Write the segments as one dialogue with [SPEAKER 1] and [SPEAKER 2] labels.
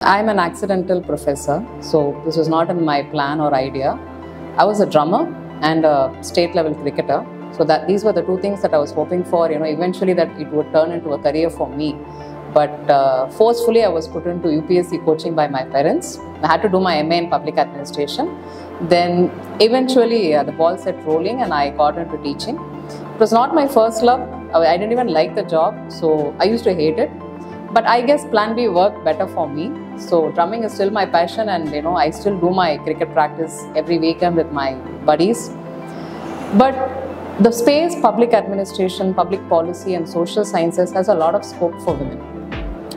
[SPEAKER 1] I'm an accidental professor, so this was not in my plan or idea. I was a drummer and a state level cricketer. So these were the two things that I was hoping for, eventually that it would turn into a career for me. But forcefully I was put into UPSC coaching by my parents. I had to do my MA in public administration. Then eventually the ball set rolling and I got into teaching. It was not my first love. I didn't even like the job, so I used to hate it. But I guess plan B worked better for me. So drumming is still my passion, and I still do my cricket practice every weekend with my buddies. But the space public administration, public policy and social sciences has a lot of scope for women.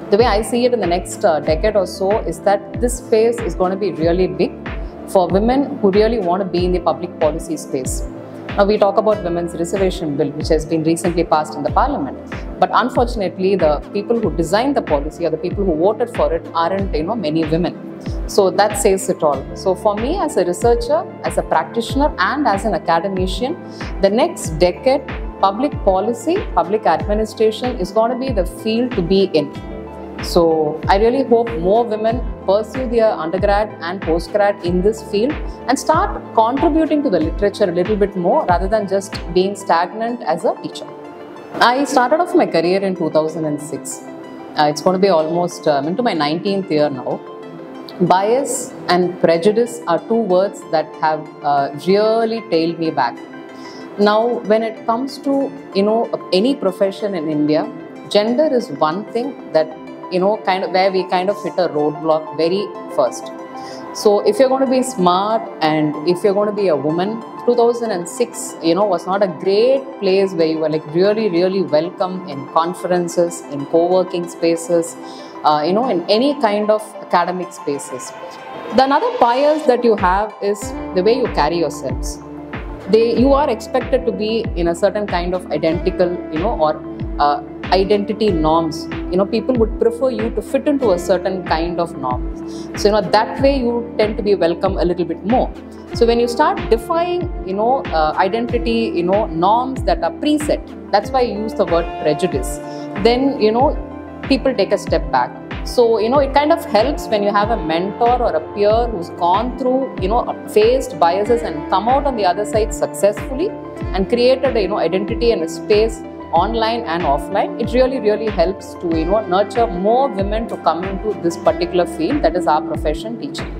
[SPEAKER 1] The way I see it in the next decade or so is that this space is going to be really big for women who really want to be in the public policy space. Now we talk about women's reservation bill, which has been recently passed in the parliament. But unfortunately, the people who designed the policy or the people who voted for it aren't, many women. So that says it all. So for me as a researcher, as a practitioner and as an academician, the next decade, public policy, public administration is going to be the field to be in. So I really hope more women pursue their undergrad and postgrad in this field and start contributing to the literature a little bit more rather than just being stagnant as a teacher. I started off my career in 2006. It's going to be almost into my 19th year now. Bias and prejudice are two words that have really tailed me back. Now, when it comes to any profession in India, gender is one thing that where we kind of hit a roadblock very first. So if you're going to be smart and if you're going to be a woman, 2006, was not a great place where you were like really welcome in conferences, in co-working spaces, in any kind of academic spaces. The another bias that you have is the way you carry yourselves. You are expected to be in a certain kind of identical, or identity norms. People would prefer you to fit into a certain kind of norms. So, that way you tend to be welcome a little bit more. So when you start defying, identity, norms that are preset, that's why you use the word prejudice. Then, people take a step back. So, it kind of helps when you have a mentor or a peer who's gone through, faced biases and come out on the other side successfully and created, identity and a space online and offline. It really helps to, nurture more women to come into this particular field, that is our profession, teaching.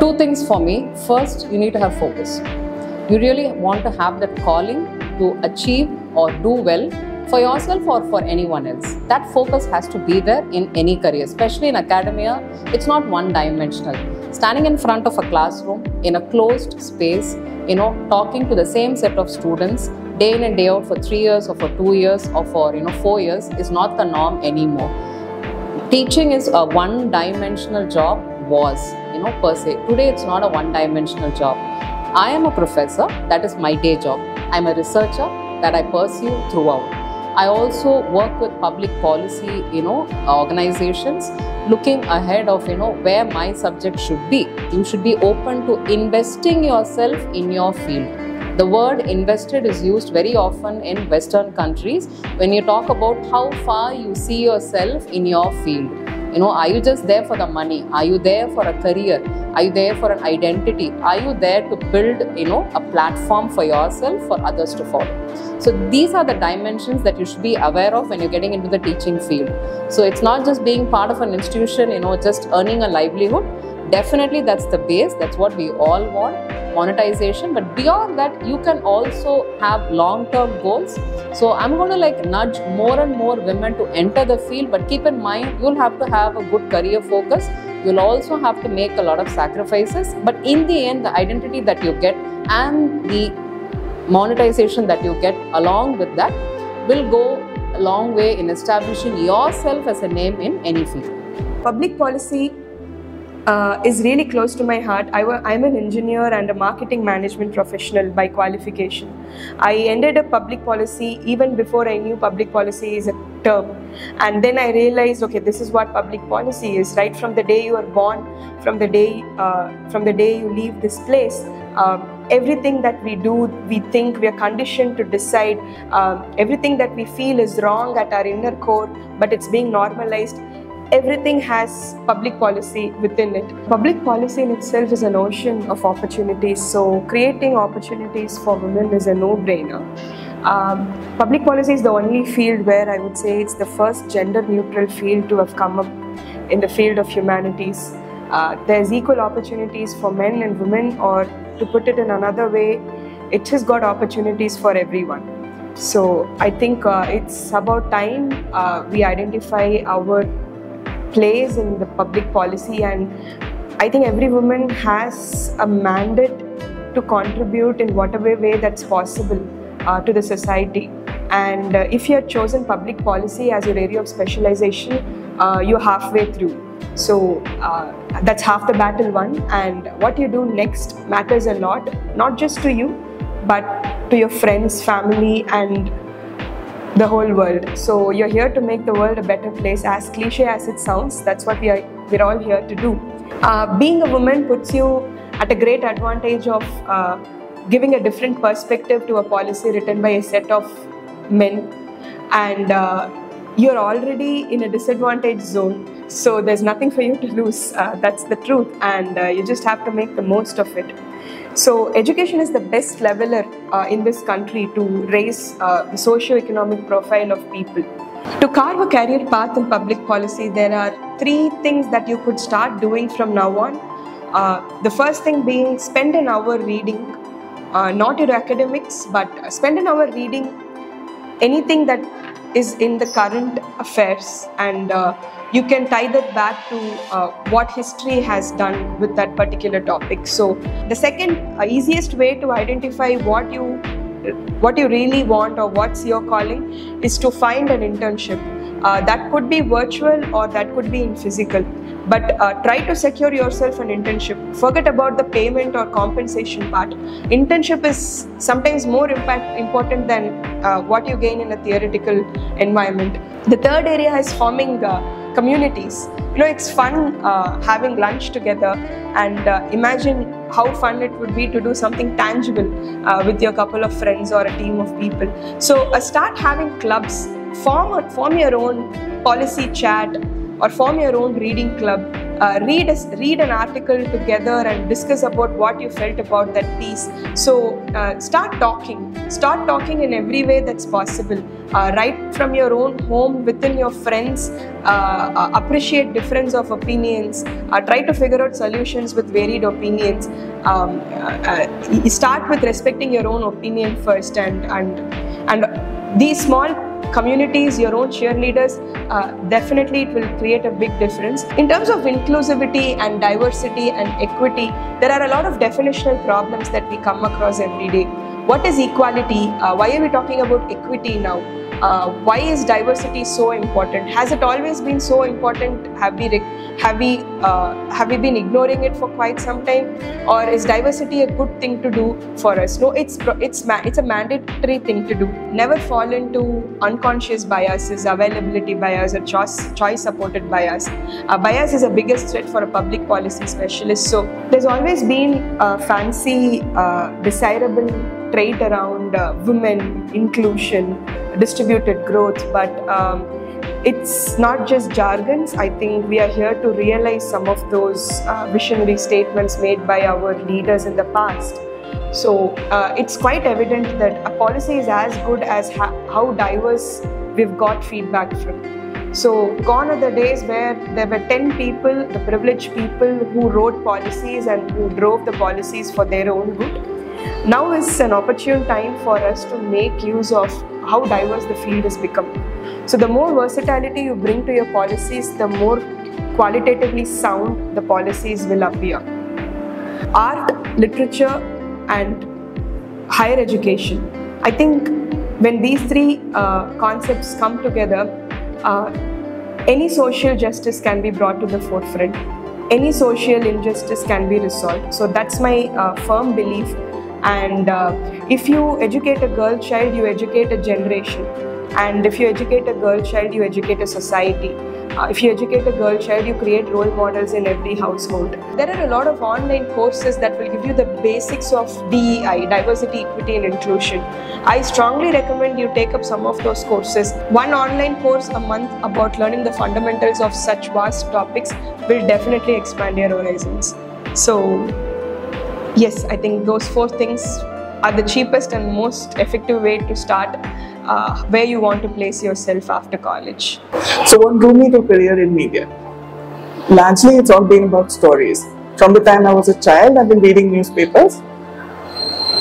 [SPEAKER 1] Two things for me. First, you need to have focus. You really want to have that calling to achieve or do well for yourself or for anyone else. That focus has to be there in any career, especially in academia. It's not one-dimensional. Standing in front of a classroom in a closed space, talking to the same set of students day in and day out for 3 years or for 2 years or for 4 years is not the norm anymore. Teaching is a one-dimensional job per se. Today it's not a one-dimensional job. I am a professor, that is my day job. I'm a researcher that I pursue throughout. I also work with public policy, organizations, looking ahead of, where my subject should be. You should be open to investing yourself in your field. The word invested is used very often in Western countries when you talk about how far you see yourself in your field. Are you just there for the money? Are you there for a career? Are you there for an identity? Are you there to build, a platform for yourself, for others to follow? So these are the dimensions that you should be aware of when you're getting into the teaching field. So it's not just being part of an institution, just earning a livelihood. Definitely that's the base. That's what we all want, monetization. But beyond that, you can also have long-term goals. So I'm going to nudge more and more women to enter the field. But keep in mind, you'll have to have a good career focus. You'll also have to make a lot of sacrifices. But in the end, the identity that you get and the monetization that you get along with that will go a long way in establishing yourself as a name in any field.
[SPEAKER 2] Public policy is really close to my heart. I'm an engineer and a marketing management professional by qualification. I ended up public policy even before I knew public policy is a term. And then I realized, okay, this is what public policy is. Right from the day you are born, from the day you leave this place, everything that we do, we think, we are conditioned to decide. Everything that we feel is wrong at our inner core, but it's being normalized. everything has public policy within it. Public policy in itself is an ocean of opportunities, so creating opportunities for women is a no-brainer. Public policy is the only field where I would say it's the first gender-neutral field to have come up in the field of humanities. There's equal opportunities for men and women, or to put it in another way, it has got opportunities for everyone. So I think it's about time we identify our place in the public policy, and I think every woman has a mandate to contribute in whatever way that's possible to the society. And if you have chosen public policy as your area of specialization, you're halfway through. So that's half the battle won, and what you do next matters a lot, not just to you, but to your friends, family, and the whole world. So you're here to make the world a better place. As cliche as it sounds, that's what we're all here to do. Being a woman puts you at a great advantage of giving a different perspective to a policy written by a set of men, and you're already in a disadvantaged zone, so there's nothing for you to lose. That's the truth, and you just have to make the most of it. So education is the best leveler in this country to raise the socio-economic profile of people. To carve a career path in public policy, there are 3 things that you could start doing from now on. The first thing being, spend an hour reading, not your academics, but spend an hour reading anything that is in the current affairs, and you can tie that back to what history has done with that particular topic. So the second easiest way to identify what you really want or what's your calling is to find an internship. That could be virtual or that could be in physical, but try to secure yourself an internship. Forget about the payment or compensation part. Internship is sometimes more important than what you gain in a theoretical environment. The third area is forming communities. You know, it's fun having lunch together, and imagine how fun it would be to do something tangible with your couple of friends or a team of people. So start having clubs, form your own policy chat, or form your own reading club. Read an article together and discuss about what you felt about that piece. So start talking in every way that's possible. Right from your own home, within your friends, appreciate difference of opinions, try to figure out solutions with varied opinions. Start with respecting your own opinion first, and these small communities, your own cheerleaders, definitely it will create a big difference. In terms of inclusivity and diversity and equity, there are a lot of definitional problems that we come across every day. What is equality? Why are we talking about equity now? Why is diversity so important? Has it always been so important? Have we been ignoring it for quite some time? Or is diversity a good thing to do for us? No, it's a mandatory thing to do. Never fall into unconscious biases, availability bias, or choice supported bias. Bias is the biggest threat for a public policy specialist. So there's always been a fancy, desirable trait around women, inclusion, distributed growth, but it's not just jargons. I think we are here to realize some of those visionary statements made by our leaders in the past. So it's quite evident that a policy is as good as how diverse we've got feedback from. So gone are the days where there were 10 people, the privileged people, who wrote policies and who drove the policies for their own good. Now is an opportune time for us to make use of how diverse the field has become. So the more versatility you bring to your policies, the more qualitatively sound the policies will appear. Art, literature, and higher education. I think when these 3 concepts come together, any social justice can be brought to the forefront. Any social injustice can be resolved. So that's my firm belief. And if you educate a girl child, you educate a generation. And if you educate a girl child, you educate a society. If you educate a girl child, you create role models in every household. There are a lot of online courses that will give you the basics of DEI, diversity, equity, diversity and inclusion. I strongly recommend you take up some of those courses. One online course a month about learning the fundamentals of such vast topics will definitely expand your horizons. So yes, I think those 4 things are the cheapest and most effective way to start where you want to place yourself after college.
[SPEAKER 3] So what drew me to career in media? Largely it's all been about stories. From the time I was a child, I've been reading newspapers.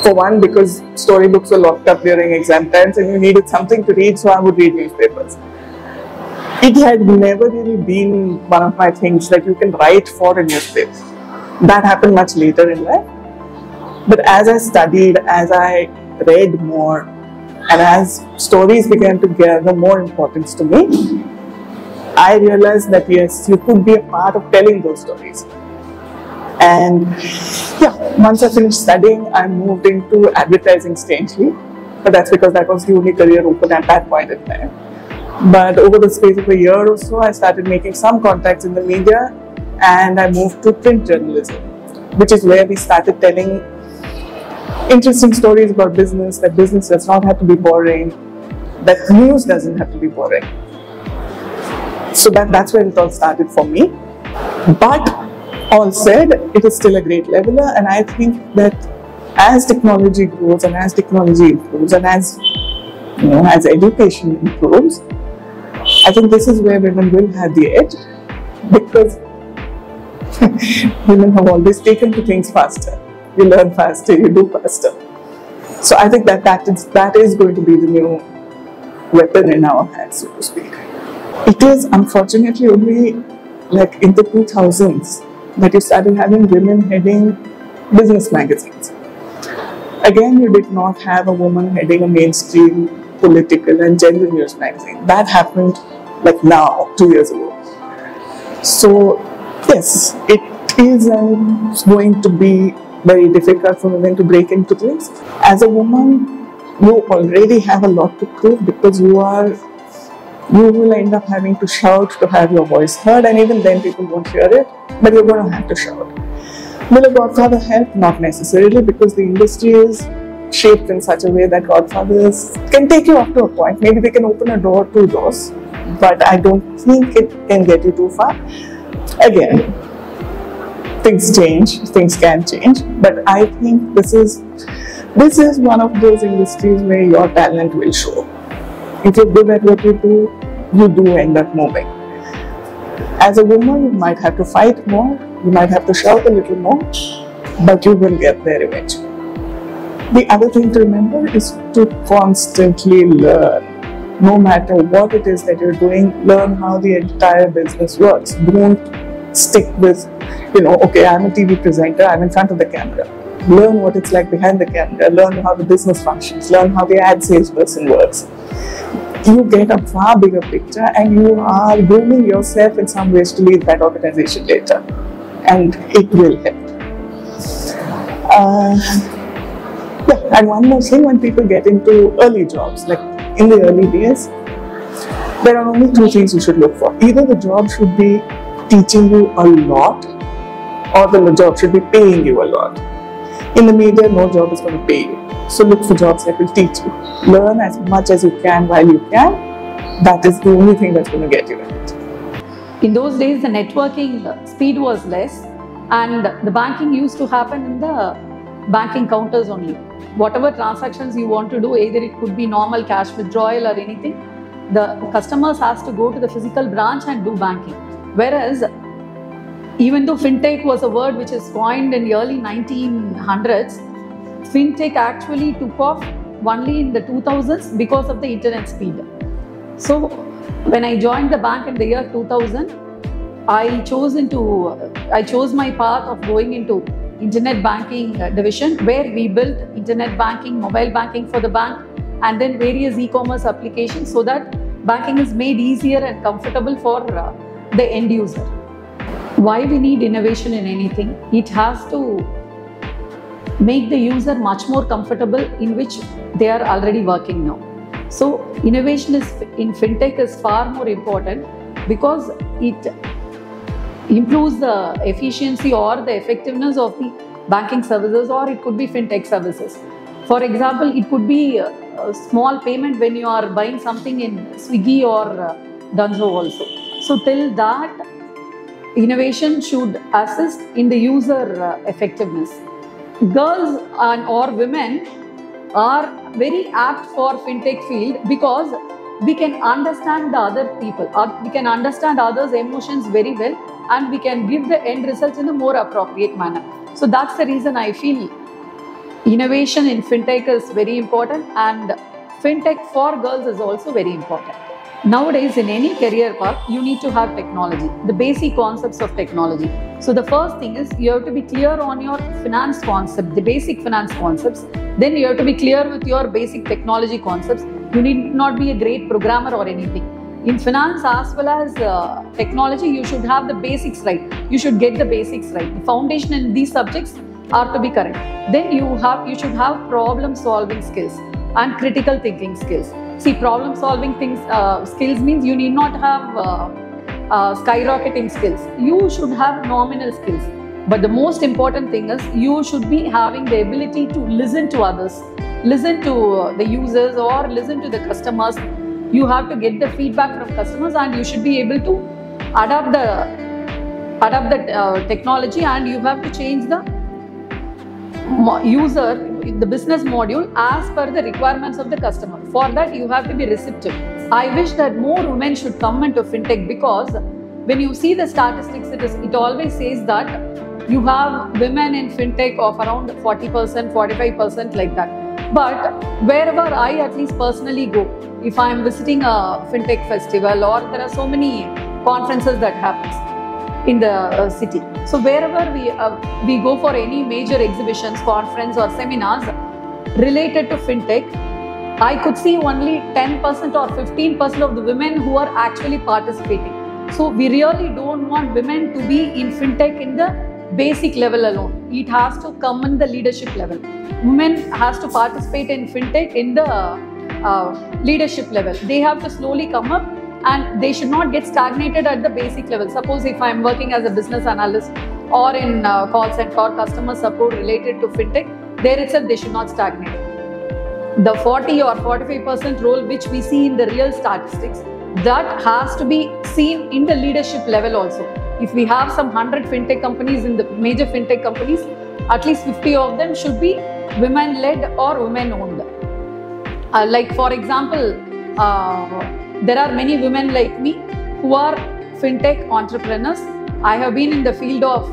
[SPEAKER 3] For one, because storybooks were locked up during exam times and you needed something to read, so I would read newspapers. It had never really been one of my things that you can write for a newspaper. That happened much later in life. But as I studied, as I read more, and as stories began to gather more importance to me, I realized that yes, you could be a part of telling those stories. And yeah, once I finished studying, I moved into advertising strangely, but that's because that was the only career open at that point in time. But over the space of a year or so, I started making some contacts in the media, and I moved to print journalism, which is where we started telling interesting stories about business, that business does not have to be boring, that news doesn't have to be boring. So that's where it all started for me. But all said, it is still a great leveler, and I think that as technology grows and as technology improves and as education improves, I think this is where women will have the edge, because women have always taken to things faster. You learn faster, you do faster. So I think that is going to be the new weapon in our hands, so to speak. It is unfortunately only like in the 2000s that you started having women heading business magazines. Again, you did not have a woman heading a mainstream political and gender news magazine. That happened like now, 2 years ago. So yes, it is going to be very difficult for women to break into this. As a woman, you already have a lot to prove, because you will end up having to shout to have your voice heard, and even then people won't hear it, but you're going to have to shout. Will a godfather help? Not necessarily, because the industry is shaped in such a way that godfathers can take you up to a point. Maybe they can open a door, 2 doors, but I don't think it can get you too far. Again, things change, things can change, but I think this is one of those industries where your talent will show. If you're good at what you do end up moving. As a woman, you might have to fight more, you might have to shout a little more, but you will get there eventually. The other thing to remember is to constantly learn. No matter what it is that you're doing, learn how the entire business works. Don't stick with, okay, I'm a TV presenter, I'm in front of the camera. Learn what it's like behind the camera, learn how the business functions, learn how the ad salesperson works. You get a far bigger picture, and you are grooming yourself in some ways to lead that organization later, and it will help. And one more thing, when people get into early jobs, like in the early days, there are only 2 things you should look for. Either the job should be teaching you a lot, or the job should be paying you a lot. In the media, no job is going to pay you. So look for jobs that will teach you. Learn as much as you can while you can. That is the only thing that's going to get you it.
[SPEAKER 4] In those days, the networking speed was less, and the banking used to happen in the banking counters only. Whatever transactions you want to do, either it could be normal cash withdrawal or anything, the customers has to go to the physical branch and do banking. Whereas, even though fintech was a word which is coined in the early 1900s, fintech actually took off only in the 2000s because of the internet speed. So when I joined the bank in the year 2000, I chose my path of going into internet banking division, where we built internet banking, mobile banking for the bank, and then various e-commerce applications, so that banking is made easier and comfortable for the end user. Why we need innovation in anything? It has to make the user much more comfortable in which they are already working now. So innovation in fintech is far more important, because it improves the efficiency or the effectiveness of the banking services, or it could be fintech services. For example, it could be a small payment when you are buying something in Swiggy or Dunzo also. So till that, innovation should assist in the user effectiveness. Girls or women are very apt for fintech field because we can understand the other people, we can understand others' emotions very well, and we can give the end results in a more appropriate manner. So that's the reason I feel innovation in fintech is very important, and fintech for girls is also very important. Nowadays, in any career path, you need to have technology, the basic concepts of technology. So the first thing is you have to be clear on your finance concept, the basic finance concepts. Then you have to be clear with your basic technology concepts. You need not be a great programmer or anything. In finance as well as technology, you should have the basics right. You should get the basics right. The foundation in these subjects are to be correct. Then you should have problem solving skills and critical thinking skills. See, problem solving skills means you need not have skyrocketing skills. You should have nominal skills. But the most important thing is you should be having the ability to listen to others, listen to the users or listen to the customers. You have to get the feedback from customers, and you should be able to adapt the technology, and you have to change the the business module as per the requirements of the customer. For that, you have to be receptive. I wish that more women should come into fintech, because when you see the statistics, it always says that you have women in fintech of around 40%, 45% like that. But wherever I at least personally go, if I am visiting a fintech festival, or there are so many conferences that happens in the city. So wherever we go for any major exhibitions, conference or seminars related to fintech, I could see only 10% or 15% of the women who are actually participating. So we really don't want women to be in fintech in the basic level alone. It has to come in the leadership level. Women has to participate in fintech in the leadership level. They have to slowly come up, and they should not get stagnated at the basic level. Suppose if I am working as a business analyst or in call center or customer support related to fintech, there itself they should not stagnate. The 40 or 45% role which we see in the real statistics, that has to be seen in the leadership level also. If we have some 100 fintech companies, in the major fintech companies, at least 50 of them should be women-led or women-owned. Like for example, there are many women like me who are fintech entrepreneurs. I have been in the field of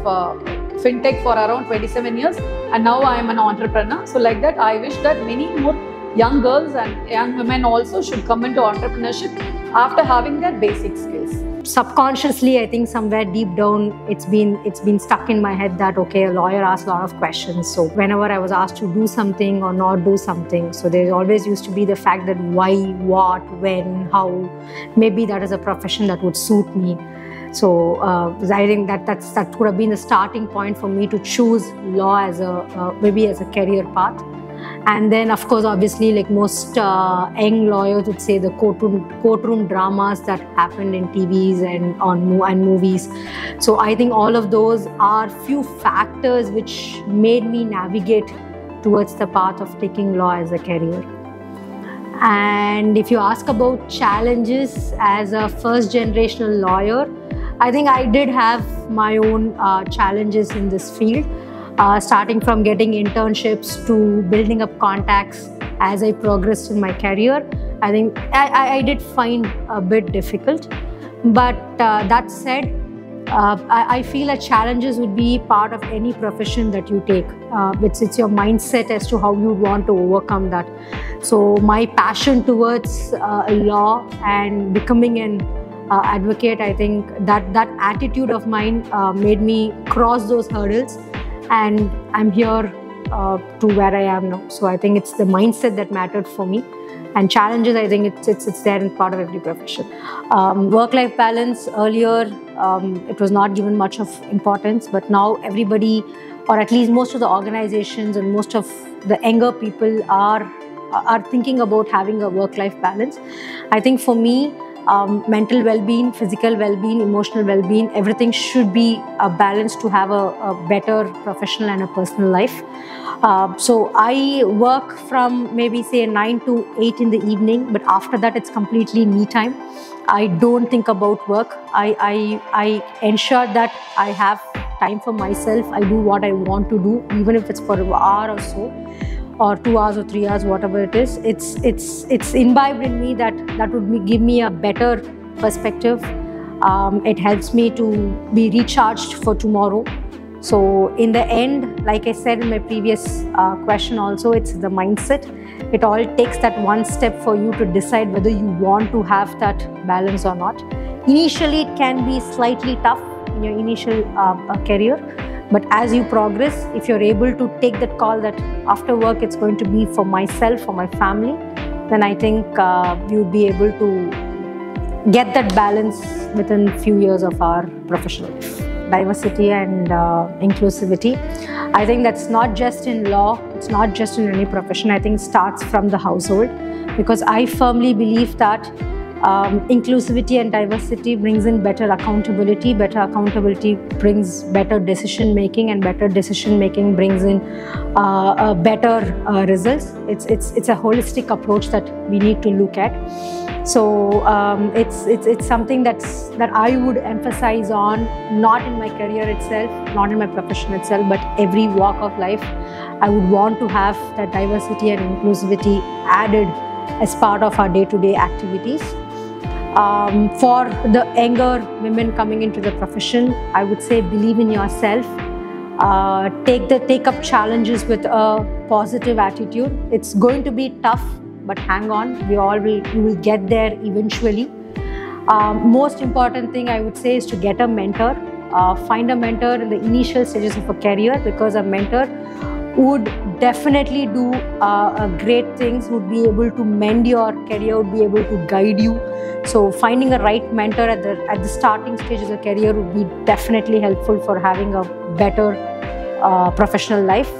[SPEAKER 4] fintech for around 27 years, and now I am an entrepreneur. So like that, I wish that many more young girls and young women also should come into entrepreneurship after having their basic skills.
[SPEAKER 5] Subconsciously, I think somewhere deep down, it's been stuck in my head that, okay, a lawyer asks a lot of questions. So whenever I was asked to do something or not do something, so there always used to be the fact that why, what, when, how, maybe that is a profession that would suit me. So I think that would have been the starting point for me to choose law as maybe as a career path. And then, of course, obviously, like most young lawyers would say, the courtroom dramas that happened in TVs and movies. So I think all of those are few factors which made me navigate towards the path of taking law as a career. And if you ask about challenges as a first-generational lawyer, I think I did have my own challenges in this field. Starting from getting internships to building up contacts as I progressed in my career, I think I did find a bit difficult. But that said, I feel that challenges would be part of any profession that you take. It's your mindset as to how you want to overcome that. So my passion towards law and becoming an advocate, I think that attitude of mine made me cross those hurdles. And I'm here to where I am now. So I think it's the mindset that mattered for me. And challenges, I think it's there in part of every profession. Work-life balance, earlier, it was not given much of importance, but now everybody, or at least most of the organizations and most of the younger people are thinking about having a work-life balance. I think for me, mental well-being, physical well-being, emotional well-being, everything should be balanced to have a better professional and a personal life. So I work from maybe say 9 to 8 in the evening, but after that it's completely me time. I don't think about work. I ensure that I have time for myself. I do what I want to do, even if it's for an hour or so, or 2 hours or 3 hours, whatever it is. It's imbibed in me that would give me a better perspective. It helps me to be recharged for tomorrow. So in the end, like I said in my previous question also, it's the mindset. It all takes that one step for you to decide whether you want to have that balance or not. Initially, it can be slightly tough in your initial career, but as you progress, if you're able to take that call that after work it's going to be for myself, for my family, then I think you'll be able to get that balance within a few years of our professional life. Diversity and inclusivity, I think that's not just in law, it's not just in any profession. I think it starts from the household, because I firmly believe that inclusivity and diversity brings in better accountability. Better accountability brings better decision making, and better decision making brings in better results. It's a holistic approach that we need to look at. So it's something that I would emphasize on, not in my career itself, not in my profession itself, but every walk of life. I would want to have that diversity and inclusivity added as part of our day-to-day activities. For the younger women coming into the profession, I would say believe in yourself. Take up challenges with a positive attitude. It's going to be tough, but hang on, you will get there eventually. Most important thing I would say is to get a mentor. Find a mentor in the initial stages of a career, because a mentor would definitely do great things, would be able to mend your career, would be able to guide you. So finding a right mentor at the starting stages of a career would be definitely helpful for having a better professional life.